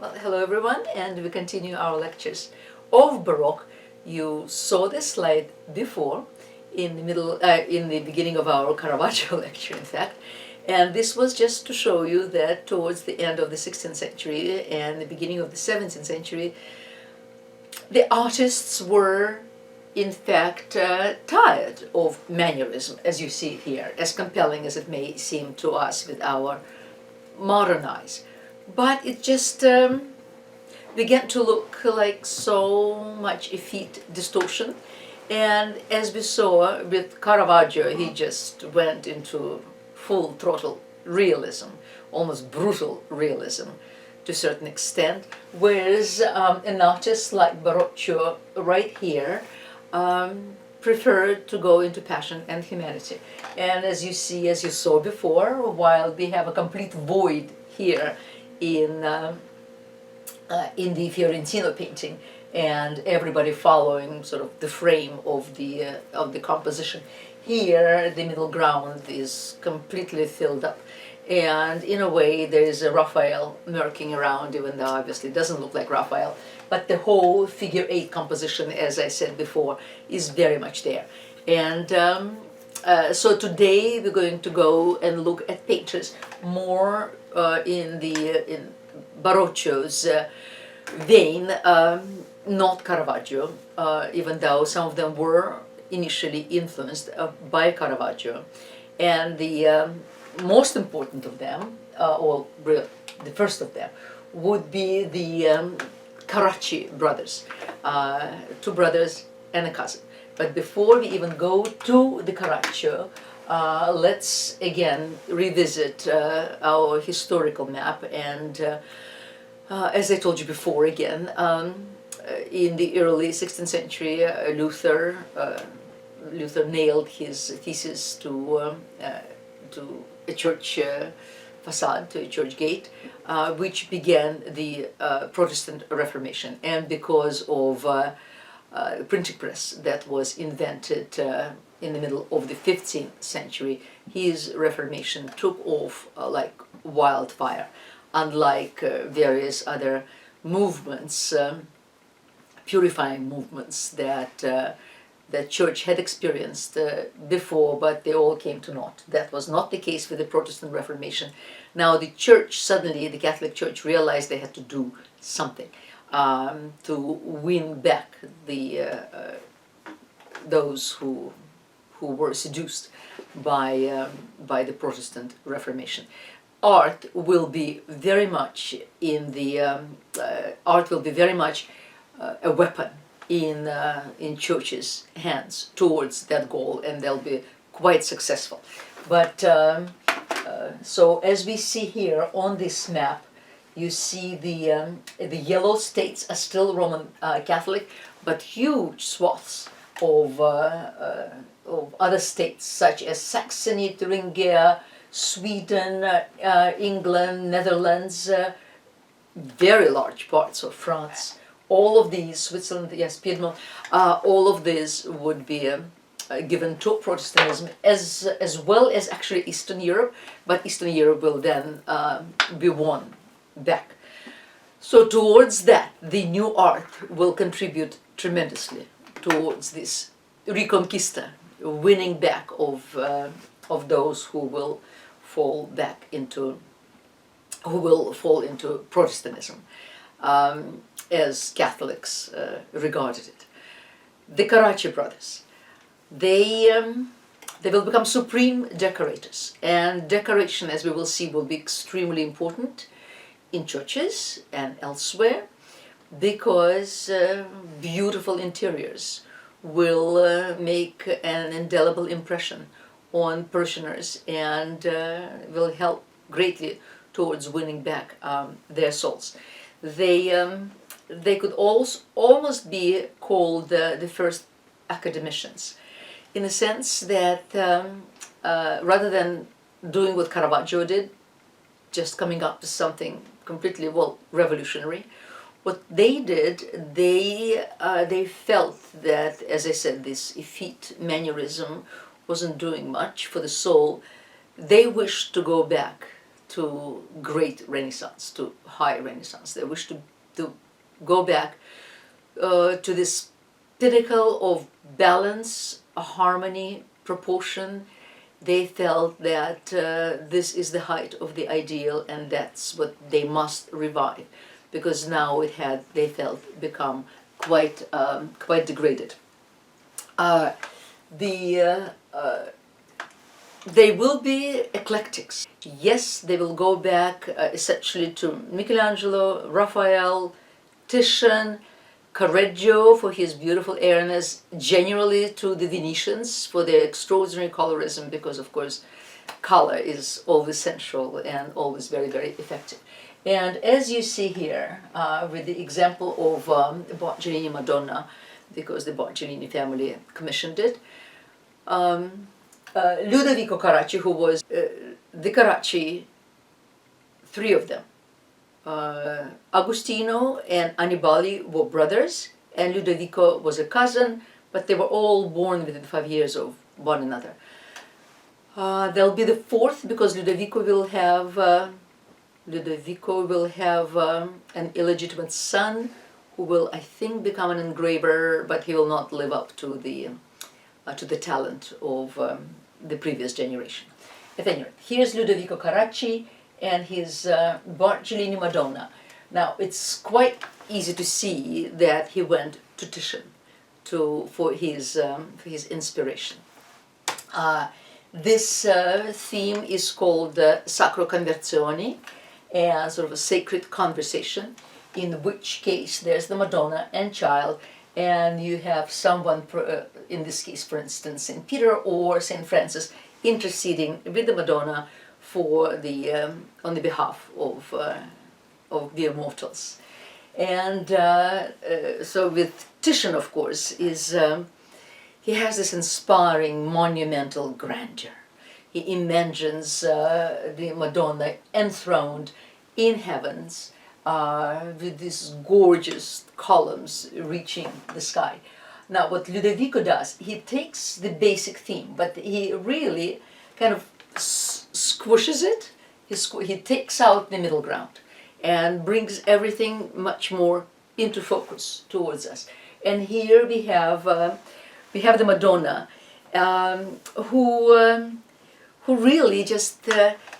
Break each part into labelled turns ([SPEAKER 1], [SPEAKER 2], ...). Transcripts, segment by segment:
[SPEAKER 1] Well, hello everyone, and we continue our lectures of Baroque. You saw this slide before in the beginning of our Caravaggio lecture, in fact, and this was just to show you that towards the end of the 16th century and the beginning of the 17th century, the artists were in fact tired of mannerism, as you see here, as compelling as it may seem to us with our modern eyes. But it just began to look like so much effete distortion. And as we saw with Caravaggio, he just went into full throttle realism, almost brutal realism to a certain extent. Whereas an artist like Baroque right here preferred to go into passion and humanity. And as you see, as you saw before, while we have a complete void here in the Fiorentino painting, and everybody following sort of the frame of the composition, here the middle ground is completely filled up, and in a way there is a Raphael lurking around, even though obviously it doesn't look like Raphael, but the whole figure 8 composition, as I said before, is very much there. And so today we're going to go and look at painters more in Baroccio's vein, not Caravaggio, even though some of them were initially influenced by Caravaggio. And the most important of them, or the first of them, would be the Carracci brothers, 2 brothers and a cousin. But before we even go to the Carraccio, let's again revisit our historical map. And as I told you before, again, in the early 16th century, Luther nailed his thesis to a church facade, to a church gate, which began the Protestant Reformation. And because of the printing press that was invented in the middle of the 15th century, his Reformation took off like wildfire, unlike various other movements, purifying movements that the church had experienced before, but they all came to naught. That was not the case with the Protestant Reformation. Now the church, suddenly the Catholic Church, realized they had to do something to win back those who were seduced by the Protestant Reformation. Art will be very much a weapon in churches' hands towards that goal, and they'll be quite successful. But so as we see here on this map, you see the yellow states are still Roman Catholic, but huge swaths of other states such as Saxony, Thuringia, Sweden, England, Netherlands, very large parts of France. All of these, Switzerland, yes, Piedmont, all of these would be given to Protestantism, as well as actually Eastern Europe, but Eastern Europe will then be won back. So towards that, the new art will contribute tremendously towards this reconquista, winning back of those who will fall into Protestantism, as Catholics regarded it. The Carracci brothers, they will become supreme decorators, and decoration, as we will see, will be extremely important in churches and elsewhere, because beautiful interiors will make an indelible impression on parishioners, and will help greatly towards winning back their souls. They could almost be called the first academicians, in the sense that rather than doing what Caravaggio did, just coming up with something completely, revolutionary, what they did, they felt that, as I said, this effete mannerism wasn't doing much for the soul. They wished to go back to great Renaissance, to high Renaissance. They wish to go back to this pinnacle of balance, harmony, proportion. They felt that this is the height of the ideal, and that's what they must revive, because now they felt, become quite degraded. They will be eclectics. Yes, they will go back essentially to Michelangelo, Raphael, Titian, Correggio for his beautiful airiness, generally to the Venetians for their extraordinary colorism, because of course color is always central and always very, very effective. And as you see here, with the example of Boccherini Madonna, because the Boccherini family commissioned it, Ludovico Carracci, who was the Carracci, three of them, Agostino and Annibale were brothers, and Ludovico was a cousin, but they were all born within 5 years of one another. There'll be the fourth, because Ludovico will have an illegitimate son who will, I think, become an engraver, but he will not live up to the talent of the previous generation. At any rate, here's Ludovico Carracci and his Boccherini Madonna. Now, it's quite easy to see that he went to Titian for his inspiration. This theme is called Sacro Conversioni, and sort of a sacred conversation, in which case there's the Madonna and child, and you have someone, in this case, for instance, St. Peter or St. Francis, interceding with the Madonna for on the behalf of the immortals. And so with Titian, of course, he has this inspiring, monumental grandeur. He imagines the Madonna enthroned in heavens with these gorgeous columns reaching the sky. Now, what Ludovico does, he takes the basic theme, but he really kind of squishes it. He takes out the middle ground and brings everything much more into focus towards us. And here we have the Madonna, who really just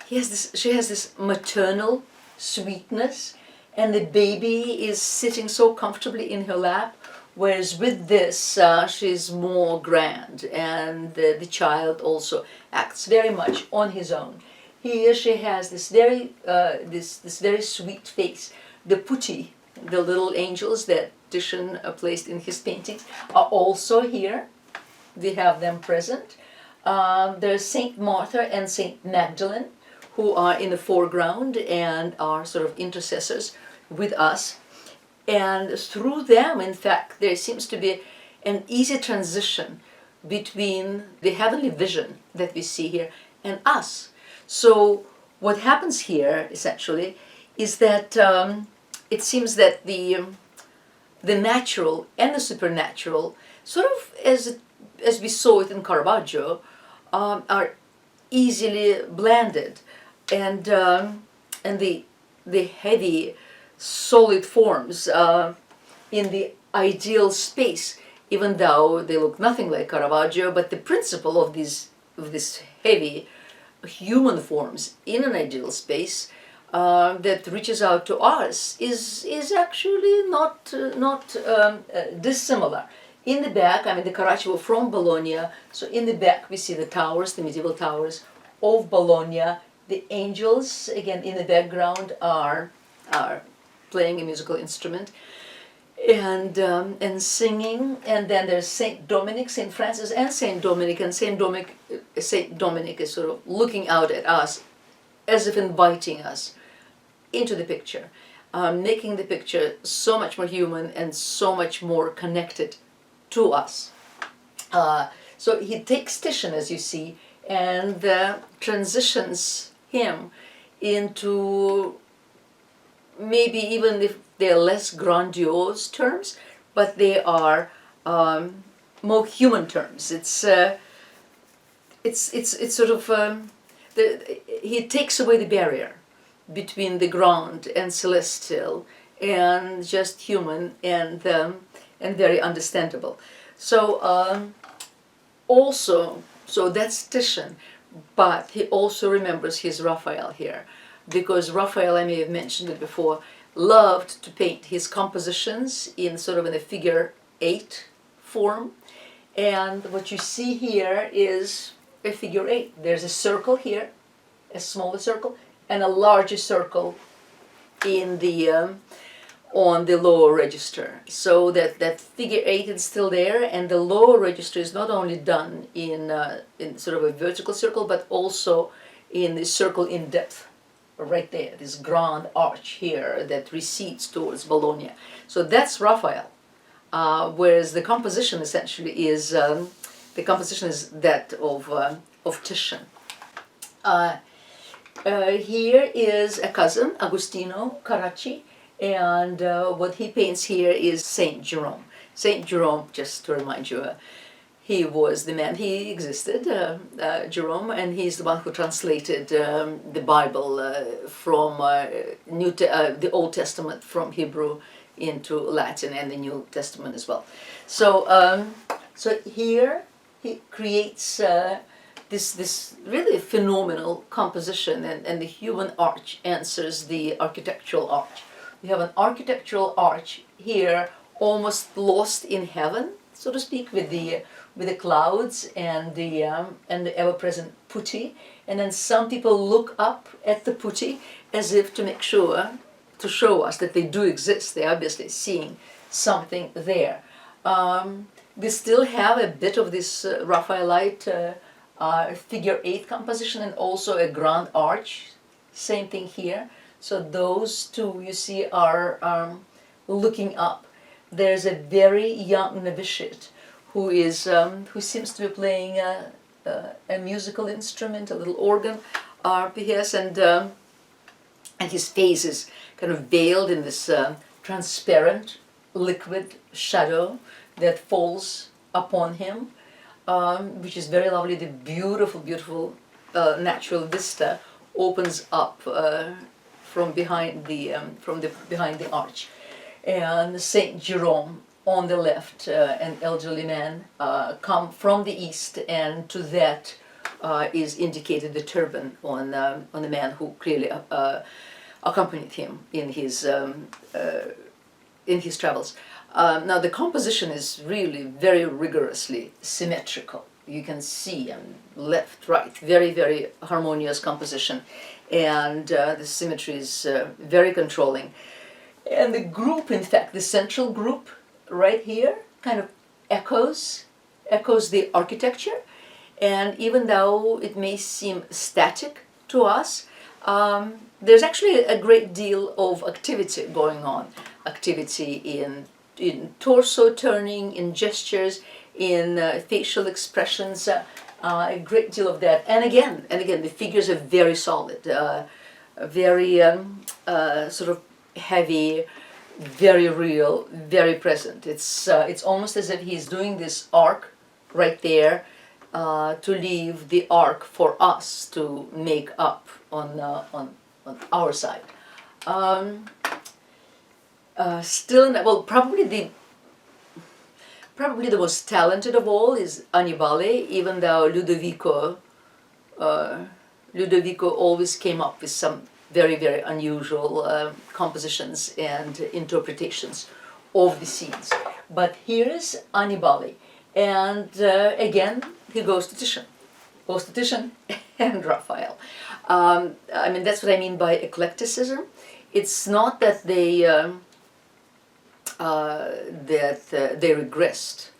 [SPEAKER 1] she has this maternal sweetness, and the baby is sitting so comfortably in her lap, whereas with this she's more grand, and the child also acts very much on his own. Here she has this very sweet face. The putti, the little angels that Titian placed in his paintings, are also here. We have them present. There's Saint Martha and Saint Magdalene, who are in the foreground and are sort of intercessors with us. And through them, in fact, there seems to be an easy transition between the heavenly vision that we see here and us. So what happens here, essentially, is that it seems that the natural and the supernatural, sort of as we saw it in Caravaggio, are easily blended, and the heavy, solid forms in the ideal space, even though they look nothing like Caravaggio, but the principle of this heavy human forms in an ideal space that reaches out to us is actually not dissimilar. In the back, I mean, the Carracci were from Bologna, so in the back we see the towers, the medieval towers of Bologna. The angels, again, in the background are playing a musical instrument and singing. And then there's Saint Dominic, Saint Francis, and Saint Dominic. And Saint Dominic is sort of looking out at us, as if inviting us into the picture, making the picture so much more human and so much more connected to us. So he takes Titian, as you see, and transitions him into, maybe even if they're less grandiose terms, but they are more human terms. It's sort of he takes away the barrier between the ground and celestial and just human and very understandable. So so that's Titian, but he also remembers his Raphael here, because Raphael, I may have mentioned it before, loved to paint his compositions in sort of in a figure 8 form. And what you see here is a figure 8. There's a circle here, a smaller circle, and a larger circle in the on the lower register. So that figure 8 is still there, and the lower register is not only done in sort of a vertical circle, but also in the circle in depth, right there, this grand arch here that recedes towards Bologna. So that's Raphael. Whereas the composition essentially is that of Titian. Here is a cousin, Agostino Carracci, and what he paints here is Saint Jerome. Saint Jerome, just to remind you, he was the man, he existed, Jerome, and he's the one who translated the Bible from the Old Testament from Hebrew into Latin, and the New Testament as well. So, so here he creates this really phenomenal composition, and the human arch answers the architectural arch. We have an architectural arch here, almost lost in heaven, so to speak, with the clouds and the ever-present putti, and then some people look up at the putti as if to make sure, to show us that they do exist. They're obviously seeing something there. We still have a bit of this Raphaelite figure 8 composition, and also a grand arch. Same thing here. So those two, you see, are looking up. There's a very young novitiate who seems to be playing a musical instrument, a little organ, perhaps, and his face is kind of veiled in this transparent liquid shadow that falls upon him, which is very lovely. The beautiful natural vista opens up from behind the arch, and Saint Jerome on the left, an elderly man, come from the east, and to that is indicated the turban on the man who clearly accompanied him in his travels. Now the composition is really very rigorously symmetrical. You can see left, right, very harmonious composition, and the symmetry is very controlling. And the group, in fact, the central group right here kind of echoes the architecture, and even though it may seem static to us, there's actually a great deal of activity going on. Activity in torso turning, in gestures, in facial expressions, a great deal of that. And again, the figures are very solid, very sort of heavy, very real, very present. It's almost as if he's doing this arc right there to leave the arc for us to make up on our side. Still, well, probably the most talented of all is Annibale, even though Ludovico always came up with some very unusual compositions and interpretations of the scenes. But here's Annibale, and again he goes to Titian and Raphael. I mean, that's what I mean by eclecticism. It's not that they regressed.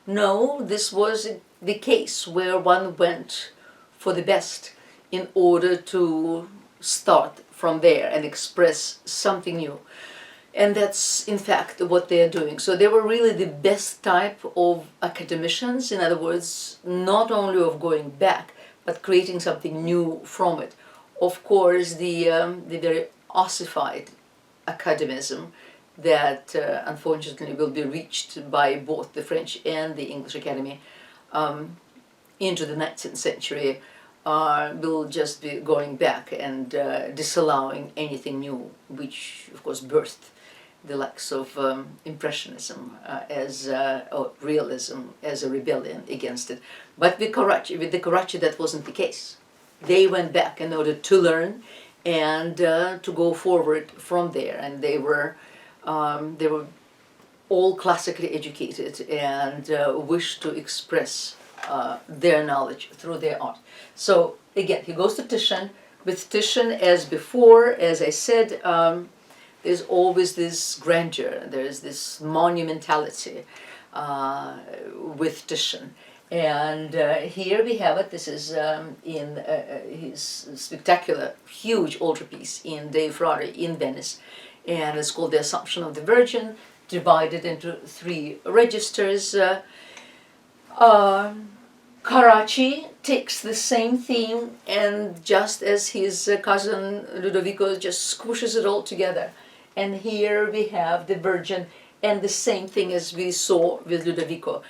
[SPEAKER 1] No, this was the case where one went for the best in order to start from there and express something new. And that's in fact what they're doing. So they were really the best type of academicians, in other words, not only of going back, but creating something new from it. Of course, the very ossified academism that unfortunately will be reached by both the French and the English Academy into the 19th century will just be going back and disallowing anything new, which of course birthed the likes of Impressionism or realism as a rebellion against it. But with the Carracci that wasn't the case. They went back in order to learn and to go forward from there, and they were all classically educated and wished to express their knowledge through their art. So again, he goes to Titian. With Titian, as before, as I said, there's always this grandeur, there's this monumentality with Titian. And here we have it. This is in his spectacular, huge altarpiece in Dei Frari in Venice, and it's called The Assumption of the Virgin, divided into 3 registers. Carracci takes the same theme, and just as his cousin Ludovico just squishes it all together. And here we have the Virgin, and the same thing as we saw with Ludovico.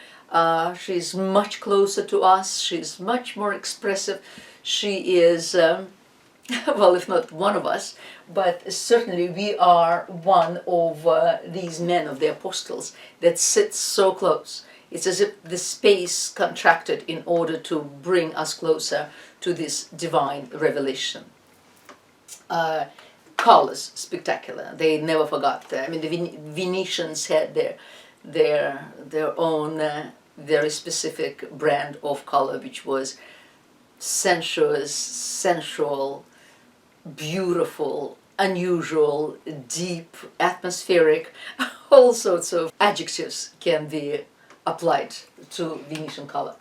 [SPEAKER 1] She's much closer to us, she's much more expressive. She is, well, if not one of us, but certainly we are one of these men of the apostles that sits so close. It's as if the space contracted in order to bring us closer to this divine revelation. Colors, spectacular. They never forgot. I mean, the Venetians had their own very specific brand of color, which was sensuous, sensual, beautiful, unusual, deep, atmospheric. All sorts of adjectives can be applied to Venetian color.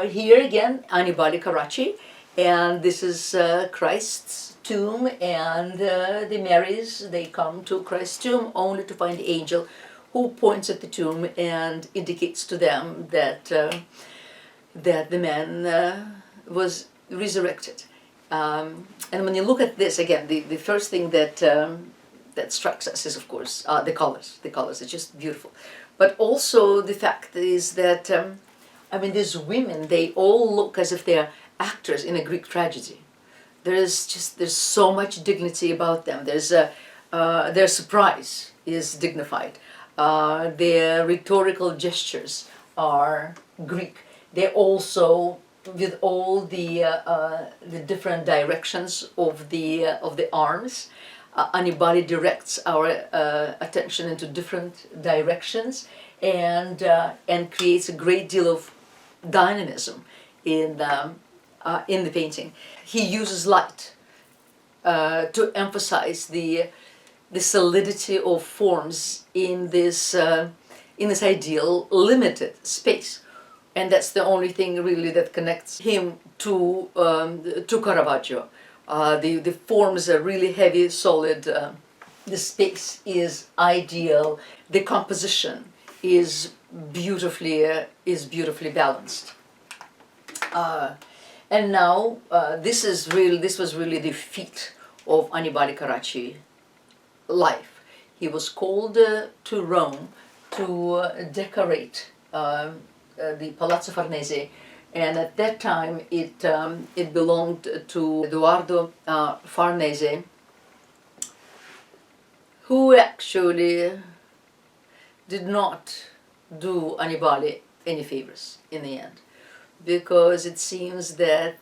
[SPEAKER 1] Here again, Annibale Carracci, and this is Christ's tomb, and the Marys, they come to Christ's tomb only to find the angel who points at the tomb and indicates to them that that the man was resurrected. And when you look at this again, the first thing that that strikes us is, of course, the colors. The colors are just beautiful. But also the fact is that, I mean, these women, they all look as if they're actors in a Greek tragedy. There's so much dignity about them. Their surprise is dignified. Their rhetorical gestures are Greek. They're also, with all the different directions of the arms, Annibale directs our attention into different directions and creates a great deal of dynamism in the painting. He uses light to emphasize the solidity of forms in this ideal limited space, and that's the only thing really that connects him to Caravaggio. The forms are really heavy, solid. The space is ideal. The composition is beautifully balanced. And now this was really the feat of Annibale Carracci life. He was called to Rome to decorate the Palazzo Farnese, and at that time it belonged to Edoardo Farnese, who actually did not do Annibale any favors in the end, because it seems that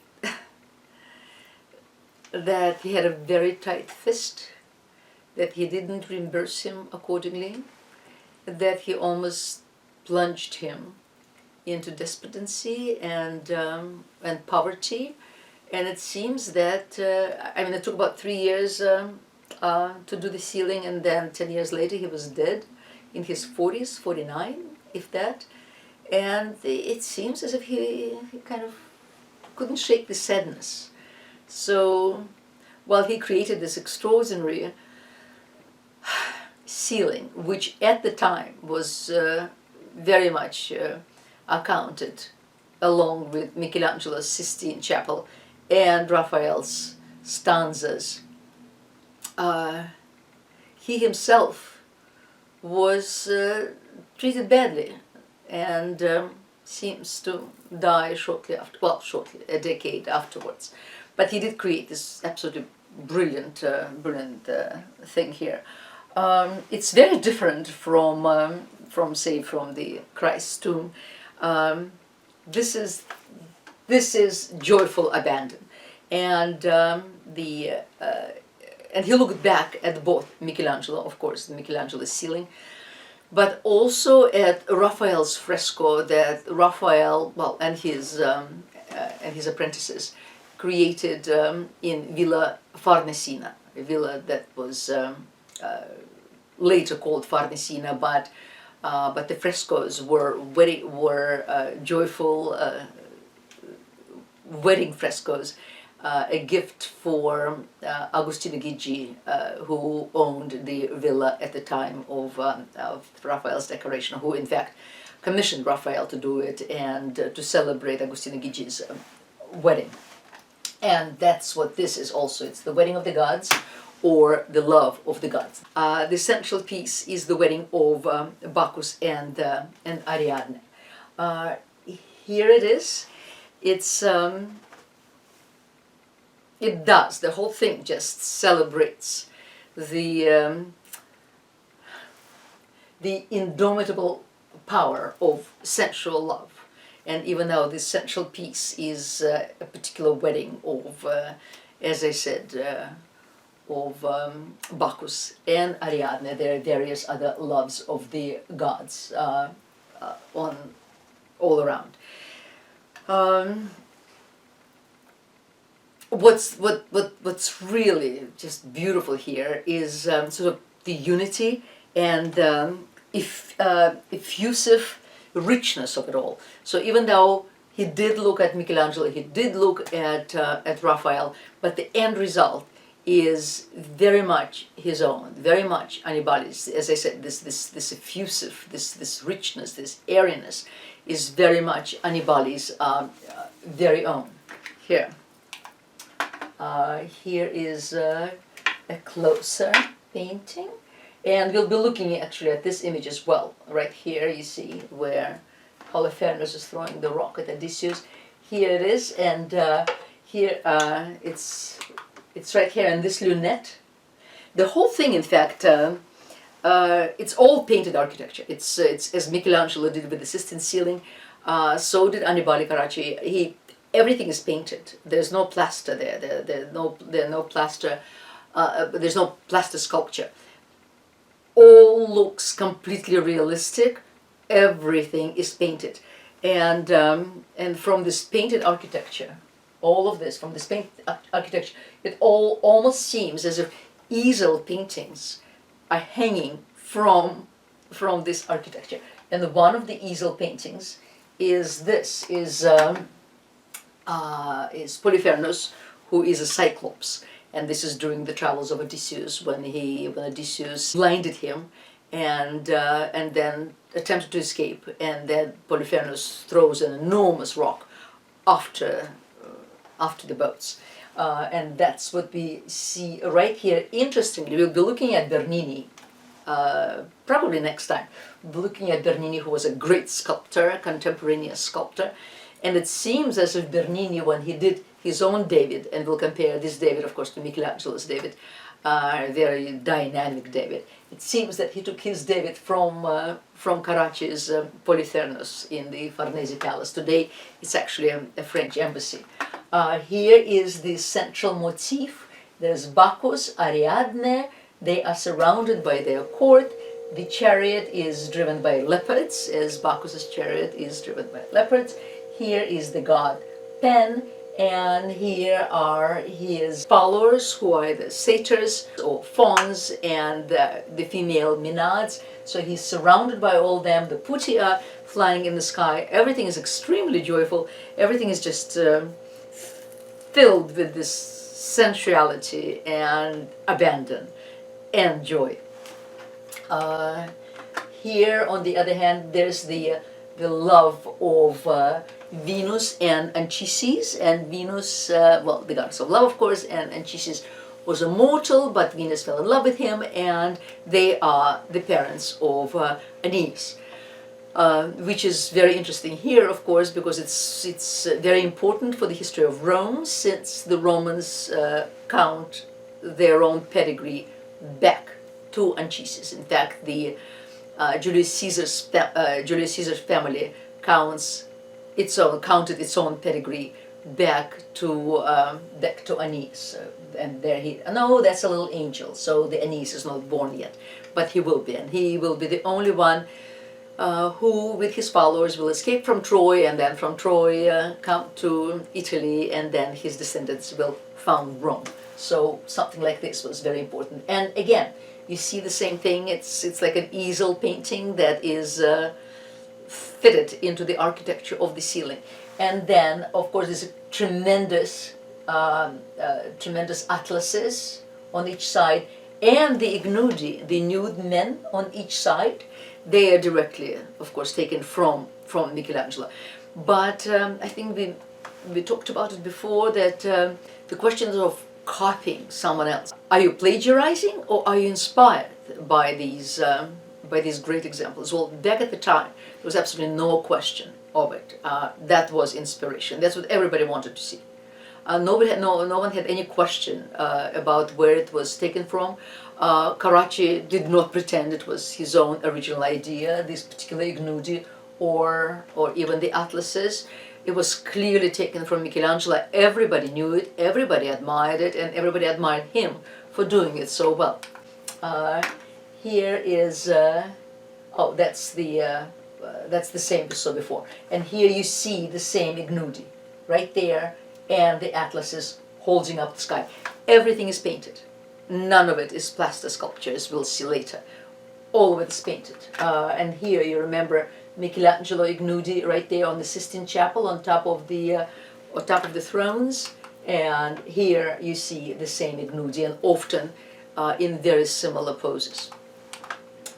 [SPEAKER 1] that he had a very tight fist, that he didn't reimburse him accordingly, that he almost plunged him into despondency and poverty. And it seems that, I mean, it took about 3 years to do the ceiling, and then 10 years later he was dead in his 40s, 49, if that. And it seems as if he kind of couldn't shake the sadness. So while he created this extraordinary ceiling, which at the time was very much accounted, along with Michelangelo's Sistine Chapel and Raphael's stanzas, he himself was treated badly, and seems to die shortly after, well, shortly, a decade afterwards. But he did create this absolutely brilliant thing here. It's very different from the Christ's tomb. This is joyful abandon, and and he looked back at both Michelangelo, of course, Michelangelo's ceiling, but also at Raphael's fresco that Raphael, well, and his apprentices created in Villa Farnesina, a villa that was later called Farnesina, but the frescoes were joyful wedding frescoes, a gift for Agostino Gigi, who owned the villa at the time of Raphael's decoration, who in fact commissioned Raphael to do it and to celebrate Agostino Gigi's wedding. And that's what this is also. It's the wedding of the gods, or the love of the gods. The central piece is the wedding of Bacchus and Ariadne. Here it is. The whole thing just celebrates the indomitable power of sensual love. And even though this central piece is a particular wedding of, as I said, of Bacchus and Ariadne, there are various other loves of the gods all around. What's really just beautiful here is sort of the unity and effusive richness of it all. So even though he did look at Michelangelo, he did look at Raphael, but the end result is very much his own, very much Annibale's. As I said, this effusive, this richness, this airiness is very much Annibale's very own. Here. Here is a closer painting, and we'll be looking actually at this image as well. Right here you see where Holofernes is throwing the rock at Odysseus. Here it is, and here it's right here in this lunette. The whole thing, in fact, it's all painted architecture. It's as Michelangelo did with the Sistine ceiling, so did Annibale Carracci. Everything is painted. There's no plaster there. There's no plaster sculpture. All looks completely realistic. Everything is painted, and from this painted architecture, all of this from this painted architecture, it all almost seems as if easel paintings are hanging from this architecture. And one of the easel paintings is Polyphemus, who is a cyclops, and this is during the travels of Odysseus when Odysseus blinded him and then attempted to escape, and then Polyphemus throws an enormous rock after the boats, and that's what we see right here. Interestingly, we'll be looking at Bernini probably next time. We'll be looking at Bernini, who was a great sculptor, a contemporaneous sculptor. And it seems as if Bernini, when he did his own David, and we'll compare this David, of course, to Michelangelo's David, very dynamic David. It seems that he took his David from Carracci's Polyphemus in the Farnese Palace. Today, it's actually a French embassy. Here is the central motif. There's Bacchus, Ariadne. They are surrounded by their court. The chariot is driven by leopards, as Bacchus's chariot is driven by leopards. Here is the god Pan, and here are his followers, who are the satyrs or fauns and the female Maenads. So he's surrounded by all them. The putti are flying in the sky. Everything is extremely joyful. Everything is just filled with this sensuality and abandon and joy. Here, on the other hand, there's the love of Venus and Anchises, and Venus, the goddess of love, of course, and Anchises was a mortal, but Venus fell in love with him, and they are the parents of Aeneas. which is very interesting here, of course, because it's very important for the history of Rome, since the Romans count their own pedigree back to Anchises. In fact, the Julius Caesar's family counted its own pedigree back to Aeneas, and there no, that's a little angel. So the Aeneas is not born yet, but he will be, and he will be the only one who, with his followers, will escape from Troy, and then from Troy come to Italy, and then his descendants will found Rome. So something like this was very important. And again, you see the same thing. It's like an easel painting that is fitted into the architecture of the ceiling. And then, of course, there's tremendous atlases on each side, and the ignudi, the nude men on each side. They are directly, of course, taken from Michelangelo. But I think we talked about it before, that the questions of copying someone else. Are you plagiarizing, or are you inspired by these great examples? Well, back at the time, there was absolutely no question of it. That was inspiration. That's what everybody wanted to see. No one had any question about where it was taken from. Carracci did not pretend it was his own original idea, this particular ignudi or even the atlases. It was clearly taken from Michelangelo. Everybody knew it, everybody admired it, and everybody admired him for doing it so well. Here is, that's the same we saw before. And here you see the same ignudi, right there, and the atlases holding up the sky. Everything is painted. None of it is plaster sculpture, as we'll see later. All of it is painted. And here you remember Michelangelo ignudi right there on the Sistine Chapel, on top of the thrones. And here you see the same ignudi, and often in very similar poses.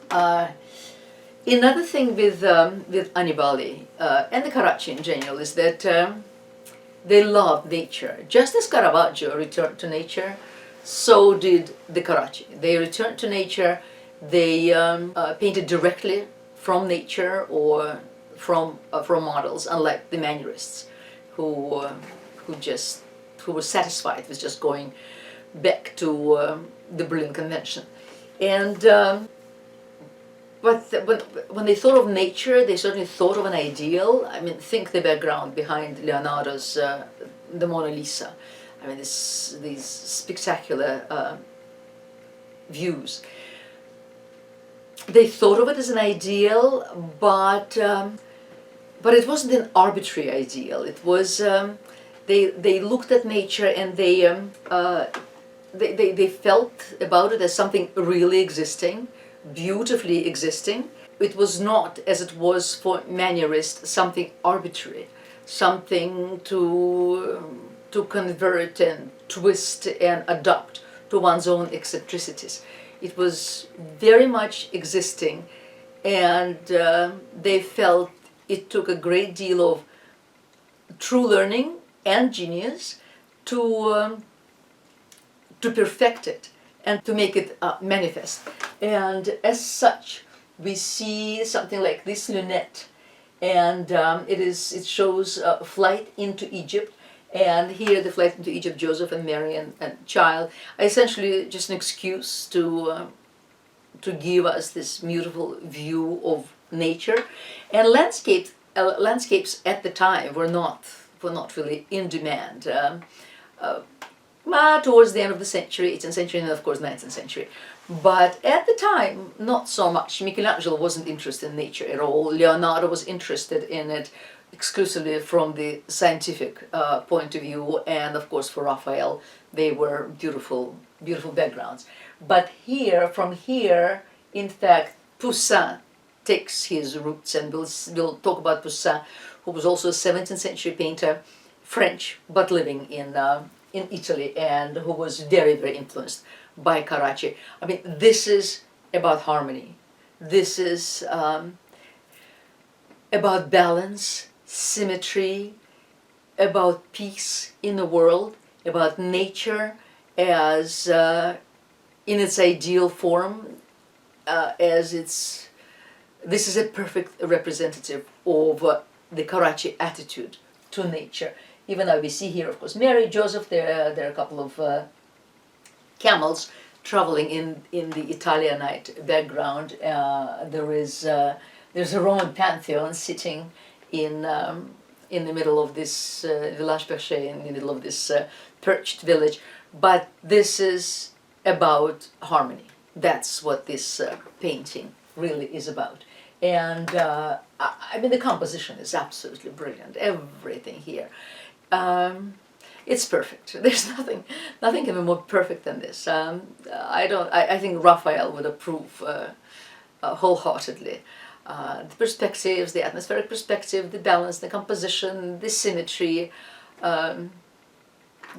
[SPEAKER 1] Another thing with Annibale and the Carracci in general is that they love nature. Just as Caravaggio returned to nature, so did the Carracci. They returned to nature. They painted directly from nature or from models, unlike the Manurists, who were satisfied with just going back to the Berlin Convention. And but when they thought of nature, they certainly thought of an ideal. I mean, think the background behind Leonardo's the Mona Lisa. I mean, these spectacular views. They thought of it as an ideal, but it wasn't an arbitrary ideal. It was they looked at nature, and they felt about it as something really existing, beautifully existing. It was not, as it was for Manurists, something arbitrary, something to convert and twist and adapt to one's own eccentricities. It was very much existing, and they felt it took a great deal of true learning and genius to perfect it and to make it manifest. And as such, we see something like this lunette, and it shows a flight into Egypt. And here the flight into Egypt, Joseph and Mary and child, are essentially just an excuse to give us this beautiful view of nature. And landscapes at the time were not really in demand. Towards the end of the century, 18th century, and of course 19th century. But at the time, not so much. Michelangelo wasn't interested in nature at all. Leonardo was interested in it exclusively from the scientific point of view, and of course for Raphael, they were beautiful, beautiful backgrounds. But from here, in fact, Poussin takes his roots, and we'll talk about Poussin, who was also a 17th century painter, French, but living in Italy, and who was very, very influenced by Carracci. I mean, this is about harmony. This is about balance, symmetry, about peace in the world, about nature as in its ideal form, as it's this is a perfect representative of the Carracci attitude to nature. Even though we see here, of course, Mary, Joseph, there are a couple of camels traveling in the Italianate background. There's a Roman pantheon sitting in the middle of this village perché, in the middle of this perched village. But this is about harmony. That's what this painting really is about. And I mean, the composition is absolutely brilliant. Everything here. It's perfect. There's nothing can be more perfect than this. I think Raphael would approve wholeheartedly. The perspectives, the atmospheric perspective, the balance, the composition, the symmetry.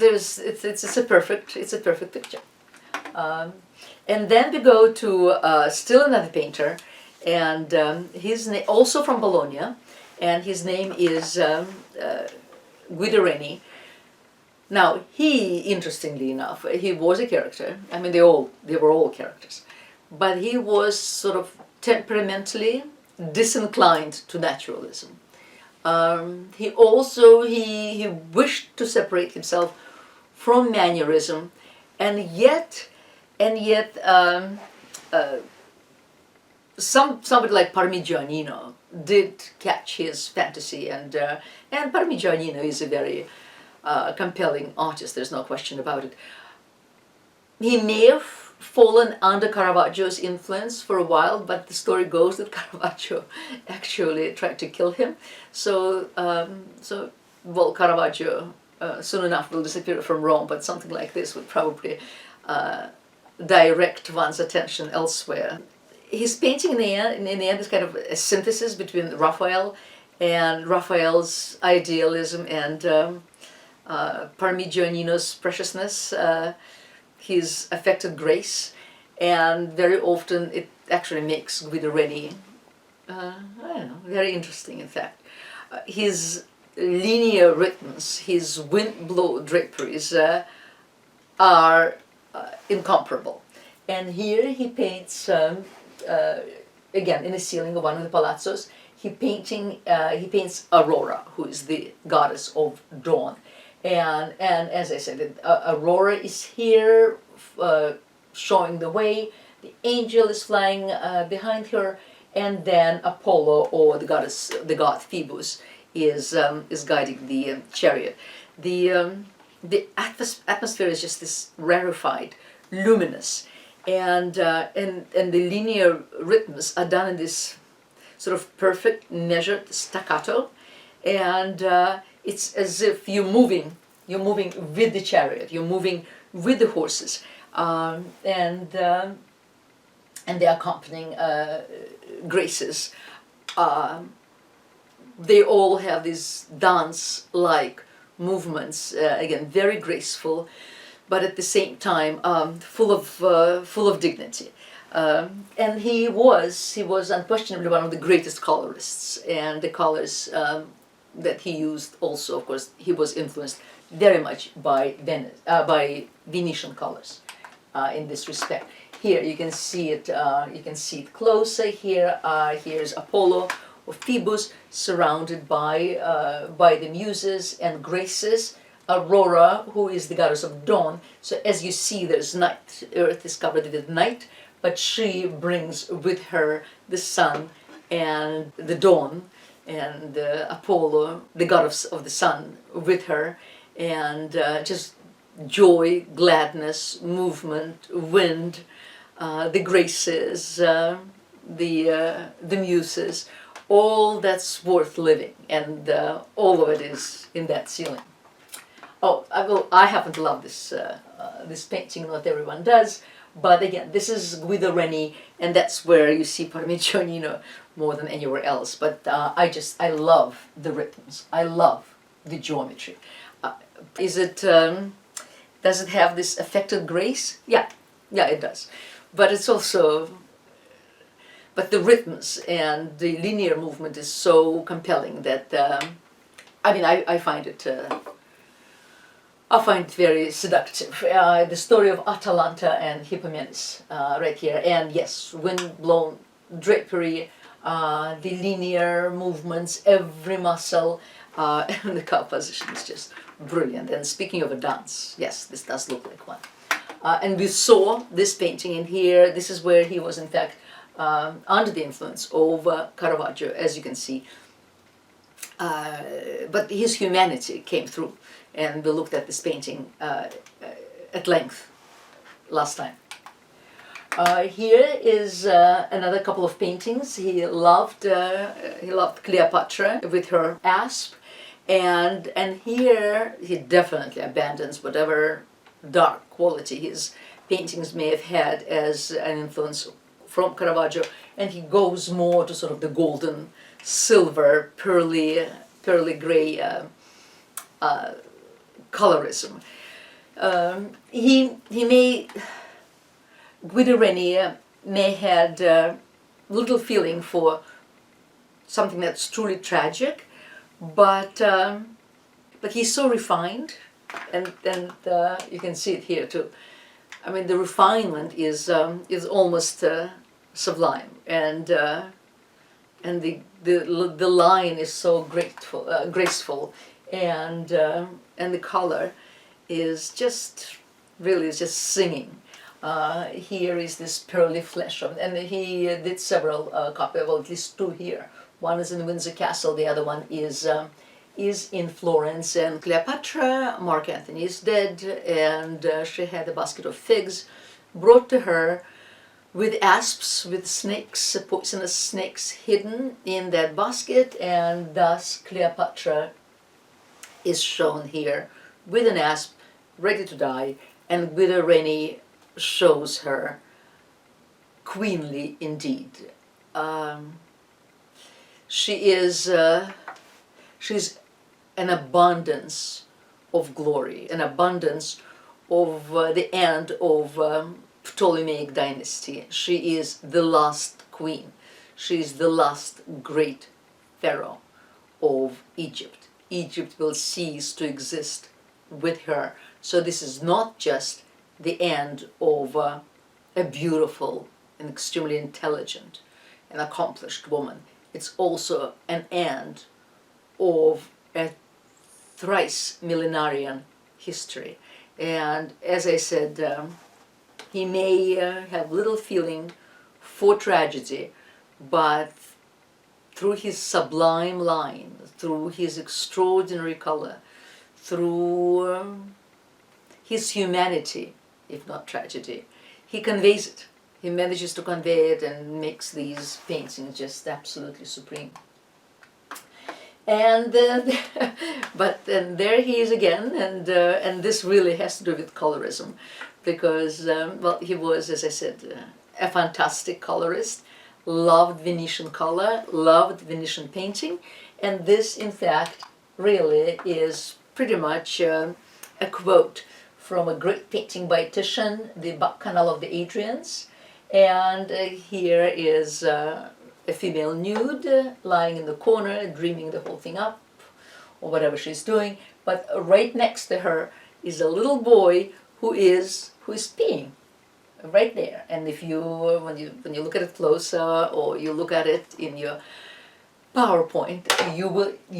[SPEAKER 1] It's a perfect picture. And then we go to still another painter, and his name also from Bologna, and his name is Guido Reni. Now, he, interestingly enough, he was a character. I mean, they were all characters, but he was sort of temperamentally disinclined to naturalism. He wished to separate himself from mannerism, and yet, somebody like Parmigianino did catch his fantasy, and Parmigianino is a very compelling artist, there's no question about it. He may have fallen under Caravaggio's influence for a while, but the story goes that Caravaggio actually tried to kill him. So Caravaggio soon enough will disappear from Rome, but something like this would probably direct one's attention elsewhere. His painting in the end is kind of a synthesis between Raphael and Raphael's idealism and Parmigianino's preciousness, his affected grace, and very often it actually makes Guido Reni, very interesting in fact. His linear rhythms, his wind-blown draperies are incomparable. And here he paints, again in the ceiling of one of the palazzos, he paints Aurora, who is the goddess of dawn. And as I said, Aurora is here showing the way, the angel is flying behind her, and then Apollo, or the god Phoebus, is guiding the chariot. The atmosphere is just this rarefied, luminous, and the linear rhythms are done in this sort of perfect measured staccato, and it's as if you're moving with the chariot, you're moving with the horses, and the accompanying graces. They all have these dance-like movements, again very graceful, but at the same time full of dignity. And he was unquestionably one of the greatest colorists, and the colors that he used also, of course, he was influenced very much by Venetian colors in this respect. Here you can see it. You can see it closer. Here's Apollo or Phoebus surrounded by the muses and graces. Aurora, who is the goddess of dawn. So as you see, there's night. Earth is covered with night, but she brings with her the sun and the dawn, and Apollo, the god of the sun, with her, and just joy, gladness, movement, wind, the graces, the muses, all that's worth living, and all of it is in that ceiling. Oh, I happen to love this painting. Not everyone does, but again, this is Guido Reni, and that's where you see Parmigianino more than anywhere else. But I love the rhythms. I love the geometry. Does it have this affected grace? Yeah, it does. But it's also, but the rhythms and the linear movement is so compelling that I find it very seductive. The story of Atalanta and Hippomenes right here, and yes, wind-blown drapery, the linear movements, every muscle, and the composition is just brilliant. And speaking of a dance, yes, this does look like one. And we saw this painting in here. This is where he was in fact under the influence of Caravaggio, as you can see. But his humanity came through, and we looked at this painting at length last time. Here is another couple of paintings. He loved Cleopatra with her asp, and here he definitely abandons whatever dark quality his paintings may have had as an influence from Caravaggio, and he goes more to sort of the golden, silver, pearly gray colorism. Guido Reni may had little feeling for something that's truly tragic, but he's so refined, and you can see it here too. I mean, the refinement is almost sublime, and the line is so graceful, and the color is just really just singing. Here is this pearly flesh, and he did several copies, well, at least two here. One is in Windsor Castle, the other one is in Florence. And Cleopatra, Mark Antony is dead, and she had a basket of figs brought to her with asps, with snakes, poisonous snakes hidden in that basket, and thus Cleopatra is shown here with an asp, ready to die, and Guido Reni shows her queenly indeed. She's an abundance of glory, an abundance of the end of Ptolemaic dynasty. She is the last queen. She is the last great pharaoh of Egypt. Egypt will cease to exist with her. So this is not just the end of a beautiful and extremely intelligent and accomplished woman. It's also an end of a thrice millenarian history. And as I said, he may have little feeling for tragedy, but through his sublime line, through his extraordinary color, through his humanity, if not tragedy, he conveys it. He manages to convey it and makes these paintings just absolutely supreme. And but then there he is again, and this really has to do with colorism, because well, he was, as I said, a fantastic colorist, loved Venetian color, loved Venetian painting, and this, in fact, really is pretty much a quote from a great painting by Titian, the Bacchanal of the Adrians. And here is a female nude lying in the corner, dreaming the whole thing up, or whatever she's doing. But right next to her is a little boy who is peeing, right there. And if you when you look at it closer, or you look at it in your PowerPoint, you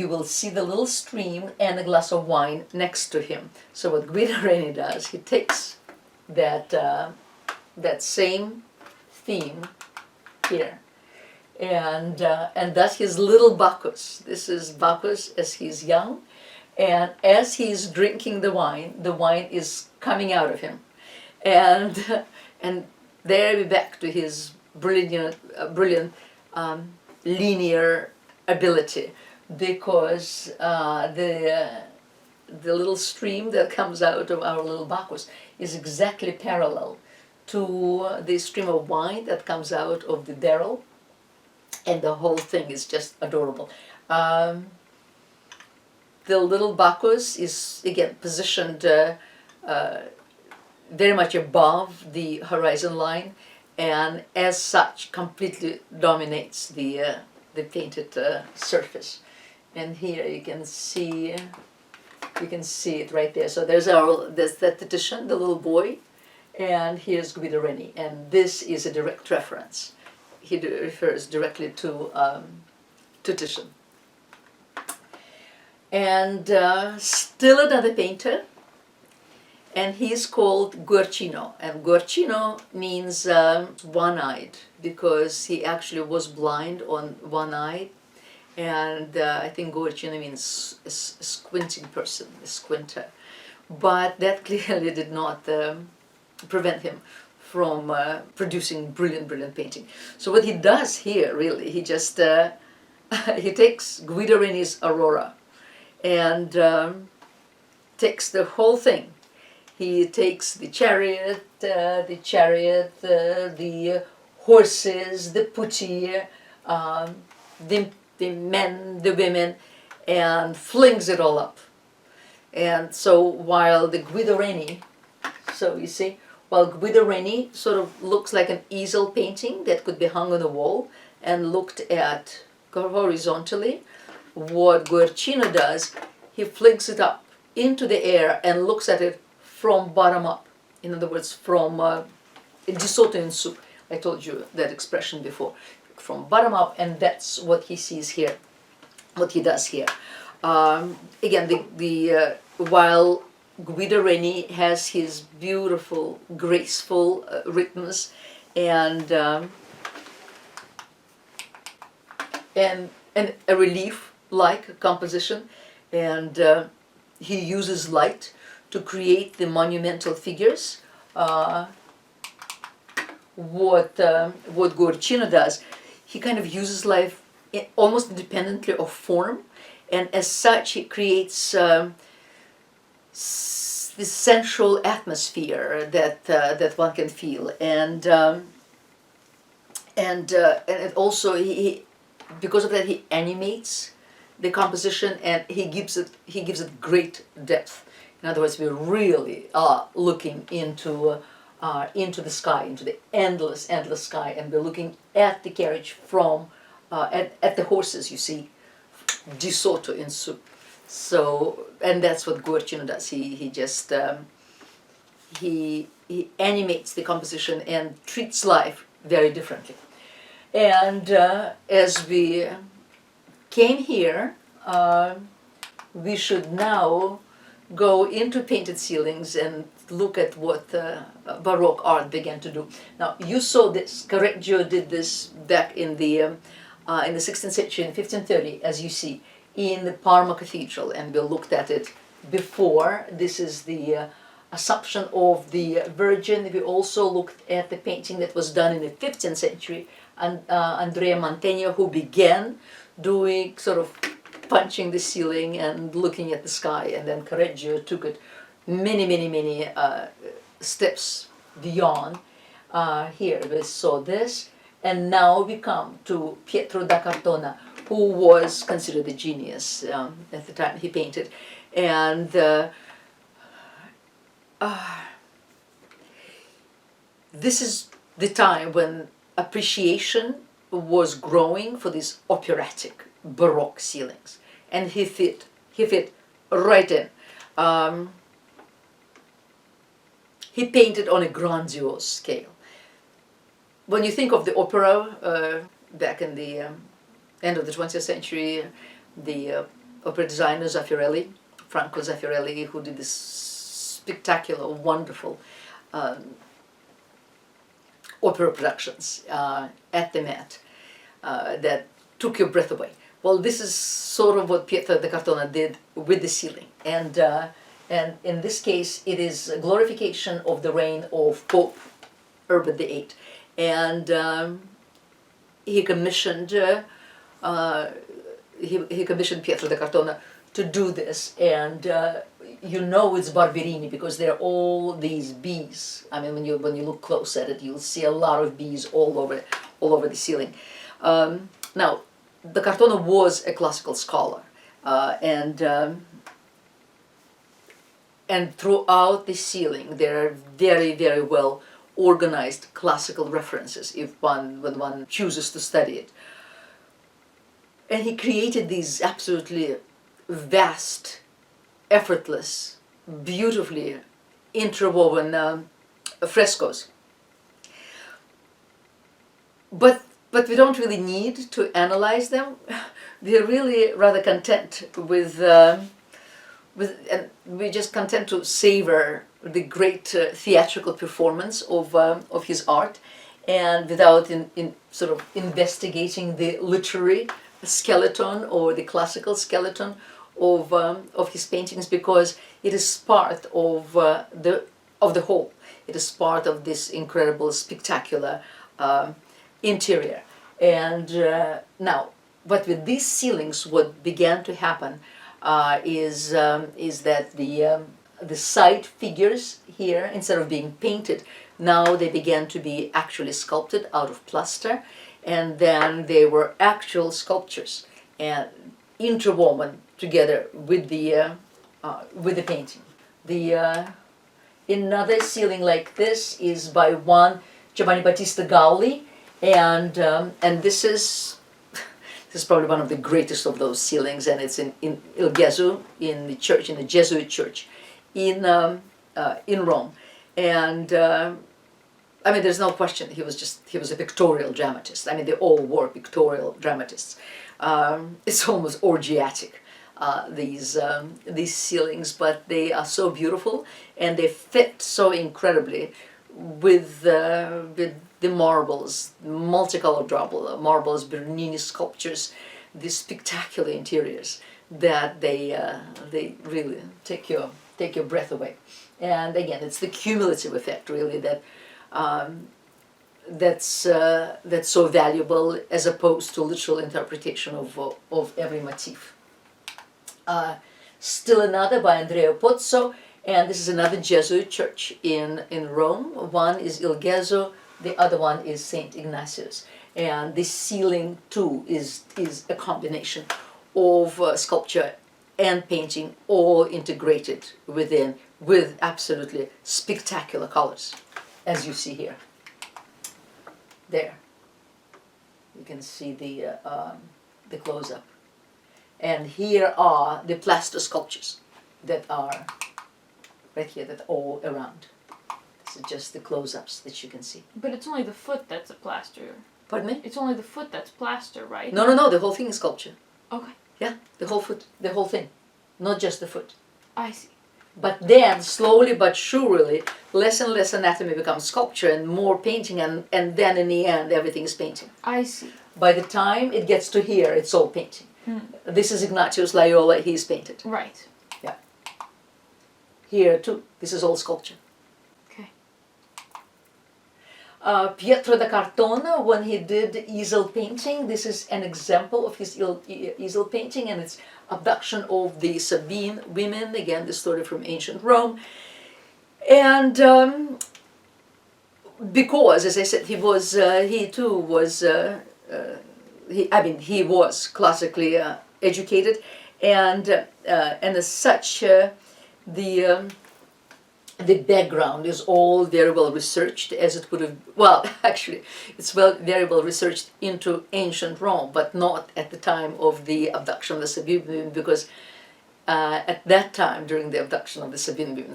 [SPEAKER 1] will see the little stream and a glass of wine next to him. So what Guido Reni does, he takes that same theme here, and that's his little Bacchus. This is Bacchus as he's young, and as he's drinking the wine is coming out of him, and there we're back to his brilliant linear ability, because the little stream that comes out of our little Bacchus is exactly parallel to the stream of wine that comes out of the barrel, and the whole thing is just adorable. The little Bacchus is again positioned very much above the horizon line, and as such completely dominates the painted surface. And here you can see it right there. So there's that Titian, the little boy, and here's Guido Reni, and this is a direct reference. he refers directly to Titian. And still another painter, and he's called Guercino. And Guercino means one-eyed, because he actually was blind on one eye. And I think Guercino means a squinting person, a squinter. But that clearly did not prevent him from producing brilliant painting. So what he does here, really, he just he takes Guido Reni's Aurora and takes the whole thing. He takes the chariot, the horses, the putti, the men, the women, and flings it all up. And so while the Guido Reni, so you see, while Guido Reni sort of looks like an easel painting that could be hung on the wall and looked at horizontally, what Guercino does, he flings it up into the air and looks at it from bottom up. In other words, from di sotto in su. I told you that expression before. From bottom up, and that's what he sees here, what he does here. Again, while Guido Reni has his beautiful, graceful rhythms and a relief-like composition, and he uses light to create the monumental figures. What Guercino does, he kind of uses life almost independently of form, and as such he creates this sensual atmosphere that one can feel, and it also he because of that he animates the composition, and he gives it great depth. In other words, we really are looking into the sky, into the endless sky, and we're looking at the carriage from at the horses, you see, di sotto in su. So, and that's what Guercino does. He just he animates the composition and treats life very differently. And as we came here, we should now go into painted ceilings and look at what Baroque art began to do. Now, you saw this. Carracci did this back in the 16th century, in 1530, as you see, in the Parma Cathedral, and we looked at it before. This is the Assumption of the Virgin. We also looked at the painting that was done in the 15th century, and Andrea Mantegna, who began doing sort of punching the ceiling and looking at the sky, and then Carracci took it many steps beyond. Here we saw this, and now we come to Pietro Da Cartona, who was considered a genius at the time he painted, and this is the time when appreciation was growing for these operatic Baroque ceilings, and he fit right in. He painted on a grandiose scale. When you think of the opera back in the end of the 20th century, the opera designer Zeffirelli, Franco Zeffirelli, who did this spectacular, wonderful opera productions at the Met that took your breath away. Well, this is sort of what Pietro De Cartona did with the ceiling, and in this case, it is a glorification of the reign of Pope Urban VIII, and he commissioned Pietro De Cartona to do this, and you know it's Barberini because there are all these bees. I mean, when you look close at it, you'll see a lot of bees all over the ceiling. Now, De Cartona was a classical scholar, and throughout the ceiling there are very well organized classical references when one chooses to study it. And he created these absolutely vast, effortless, beautifully interwoven frescoes. But but we don't really need to analyze them. We're really rather content with and we're just content to savor the great theatrical performance of his art, and without in sort of investigating the literary skeleton or the classical skeleton of his paintings, because it is part of the whole. It is part of this incredible, spectacular interior. And now, but with these ceilings, what began to happen is that the side figures here, instead of being painted, now they began to be actually sculpted out of plaster, and then they were actual sculptures and interwoven together with the painting. Another ceiling like this is by one Giovanni Battista Galli, and this is probably one of the greatest of those ceilings, and it's in Il Gesù, in the church, in the Jesuit church in Rome. And I mean, there's no question, he was a pictorial dramatist. I mean, they all were pictorial dramatists. It's almost orgiatic, these ceilings, but they are so beautiful, and they fit so incredibly with the marbles, multicolored marbles, Bernini sculptures, these spectacular interiors that they really take your breath away. And again, it's the cumulative effect, really, that's so valuable, as opposed to literal interpretation of every motif. Still another by Andrea Pozzo, and this is another Jesuit church in Rome. One is Il Gesù, the other one is Saint Ignatius, and this ceiling too is a combination of sculpture and painting, all integrated within, with absolutely spectacular colors, as you see here. There, you can see the close-up, and here are the plaster sculptures that are right here, that all around. This is just the close-ups that you can see.
[SPEAKER 2] But it's only the foot that's a plaster.
[SPEAKER 1] Pardon me?
[SPEAKER 2] It's only the foot that's plaster, right?
[SPEAKER 1] No, the whole thing is sculpture.
[SPEAKER 2] Okay.
[SPEAKER 1] Yeah, the whole foot, the whole thing, not just the foot.
[SPEAKER 2] I see.
[SPEAKER 1] But then, slowly but surely, less and less anatomy becomes sculpture and more painting, and then in the end, everything is painting.
[SPEAKER 2] I see.
[SPEAKER 1] By the time it gets to here, it's all painting. This is Ignatius Loyola, he's painted.
[SPEAKER 2] Right.
[SPEAKER 1] Yeah. Here too, this is all sculpture.
[SPEAKER 2] Okay.
[SPEAKER 1] Pietro De Cartona, when he did easel painting, this is an example of his easel painting, and it's abduction of the Sabine women, again the story from ancient Rome. And because, as I said, he was classically educated, and as such, the background is all very well researched, as it would have, well, actually, it's very well researched into ancient Rome, but not at the time of the abduction of the Sabine women, because at that time, during the abduction of the Sabine women,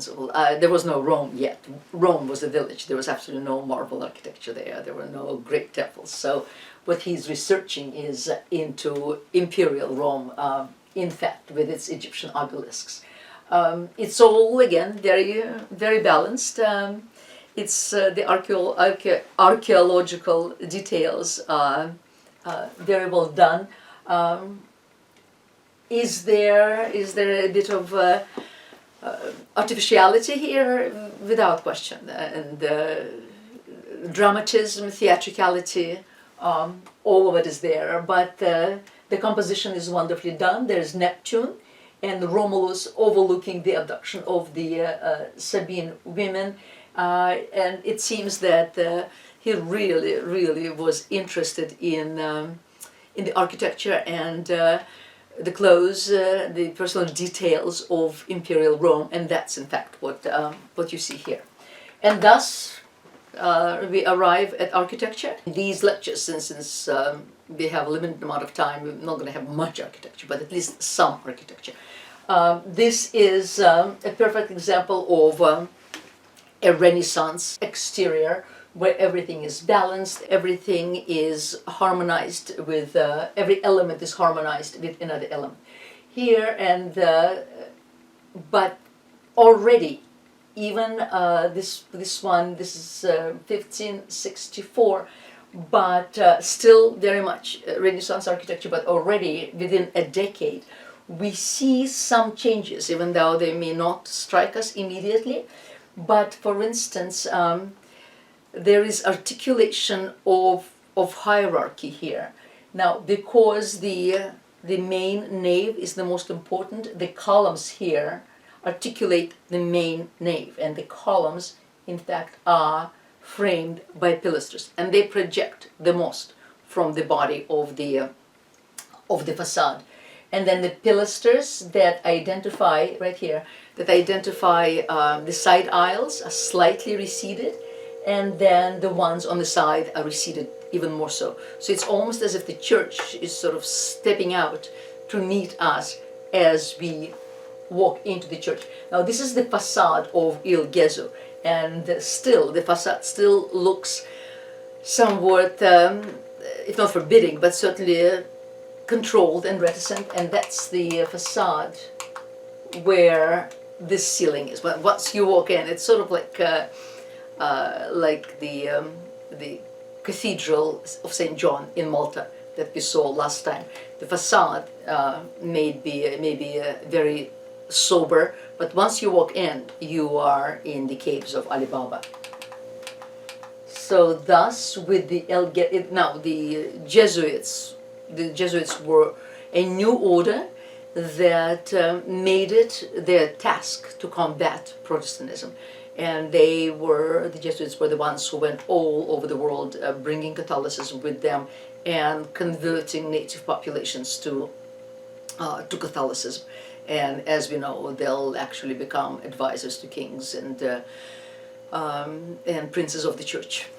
[SPEAKER 1] there was no Rome yet. Rome was a village. There was absolutely no marble architecture there. There were no great temples. So what he's researching is into imperial Rome, in fact, with its Egyptian obelisks. It's all, again, very, very balanced. It's the archaeological details are very well done. Is there a bit of artificiality here? Without question. And dramatism, theatricality, all of it is there. But the composition is wonderfully done. There's Neptune and Romulus overlooking the abduction of the Sabine women. And it seems that he really, really was interested in the architecture and the clothes, the personal details of imperial Rome, and that's in fact what you see here. And thus we arrive at architecture. These lectures, since we have a limited amount of time, we're not going to have much architecture, but at least some architecture. This is a perfect example of a Renaissance exterior where everything is balanced, everything is harmonized with, every element is harmonized with another element. Here and, but already, even this is 1564, but still very much Renaissance architecture, but already within a decade, we see some changes, even though they may not strike us immediately. But for instance, there is articulation of hierarchy here. Now, because the main nave is the most important, the columns here articulate the main nave, and the columns, in fact, are framed by pilasters, and they project the most from the body of the facade. And then the pilasters that identify, right here, that identify the side aisles are slightly receded, and then the ones on the side are receded even more so. So it's almost as if the church is sort of stepping out to meet us as we walk into the church. Now this is the facade of Il Gesù, and still the facade still looks somewhat, if not forbidding, but certainly controlled and reticent, and that's the facade where this ceiling is. But once you walk in, it's sort of like the Cathedral of St. John in Malta that we saw last time. The facade may be very sober, but once you walk in, you are in the caves of Alibaba. So thus, with the Jesuits were a new order that made it their task to combat Protestantism. And the Jesuits were the ones who went all over the world, bringing Catholicism with them and converting native populations to Catholicism. And as we know, they'll actually become advisors to kings and princes of the church.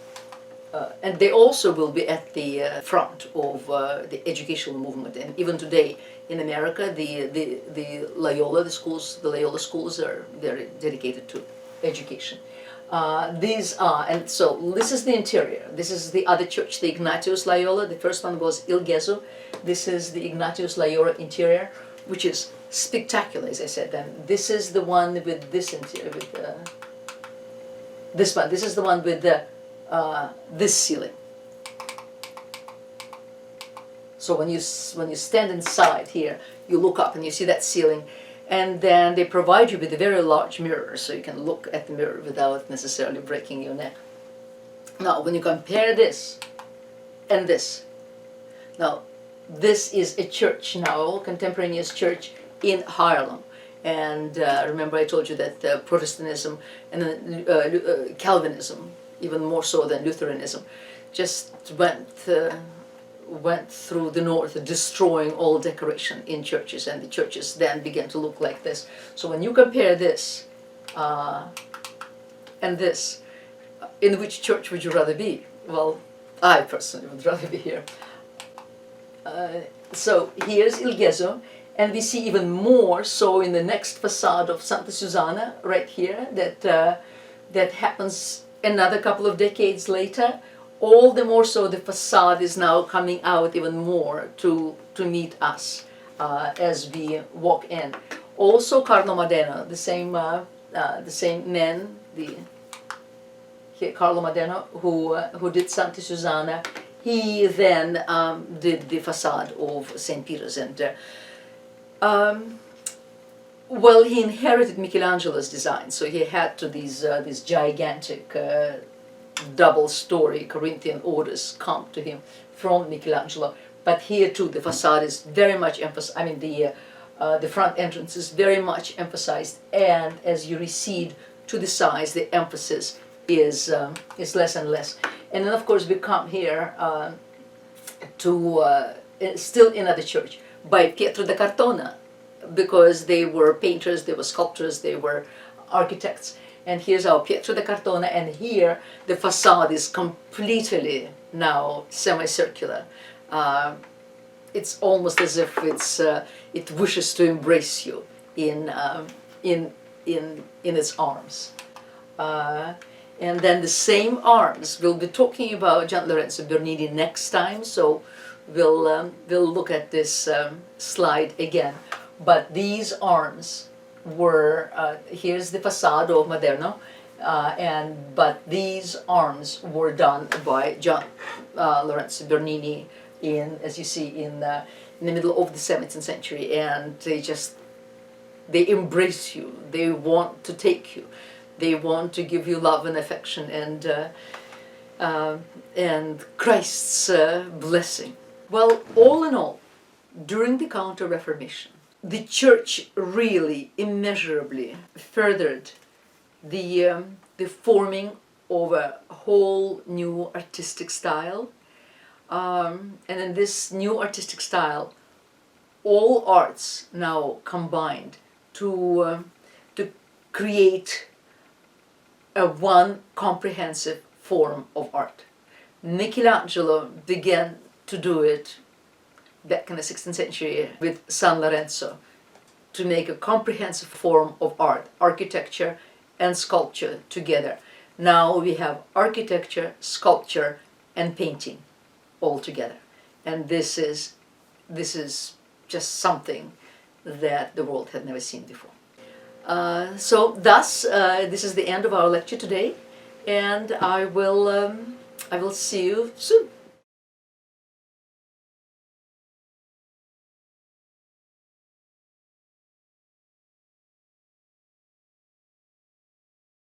[SPEAKER 1] And they also will be at the front of the educational movement. And even today in America, the Loyola schools are very dedicated to education. And so this is the interior. This is the other church, the Ignatius Loyola. The first one was Il Gesù. This is the Ignatius Loyola interior, which is spectacular, as I said. And this is the one with this interior, with this one. This is the one with this ceiling. So when you stand inside here, you look up and you see that ceiling, and then they provide you with a very large mirror, so you can look at the mirror without necessarily breaking your neck. Now, when you compare this and this, now this is a church now, contemporaneous church in Haarlem. And remember I told you that Protestantism and then Calvinism, even more so than Lutheranism, just went through the north, destroying all decoration in churches, and the churches then began to look like this. So when you compare this and this, in which church would you rather be? Well, I personally would rather be here. So here's Il Gesù, and we see even more so in the next facade of Santa Susanna right here, that happens another couple of decades later. All the more so the facade is now coming out even more to meet us as we walk in. Also Carlo Modena, the same man, Carlo Modena, who did Santa Susanna, he then did the facade of St. Peter's, and well, he inherited Michelangelo's design, so he had to these gigantic double-story Corinthian orders come to him from Michelangelo. But here too, the facade is very much emphasized. I mean, the front entrance is very much emphasized, and as you recede to the sides, the emphasis is less and less. And then, of course, we come here to still another church by Pietro De Cartona, because they were painters, they were sculptors, they were architects. And here's our Pietro De Cartona, and here the facade is completely now semicircular. It's almost as if it wishes to embrace you in its arms. And then the same arms, we'll be talking about Gian Lorenzo Bernini next time, so we'll look at this slide again. But these arms were, here's the facade of Maderno, but these arms were done by Gian Lorenzo Bernini in, as you see, in the middle of the 17th century, and they embrace you, they want to take you, they want to give you love and affection and Christ's blessing. Well, all in all, during the Counter-Reformation, the Church really immeasurably furthered the forming of a whole new artistic style. And in this new artistic style, all arts now combined to create a one comprehensive form of art. Michelangelo began to do it back in the 16th century with San Lorenzo, to make a comprehensive form of art, architecture and sculpture together. Now we have architecture, sculpture and painting all together, and this is just something that the world had never seen before. So thus this is the end of our lecture today, and I will see you soon.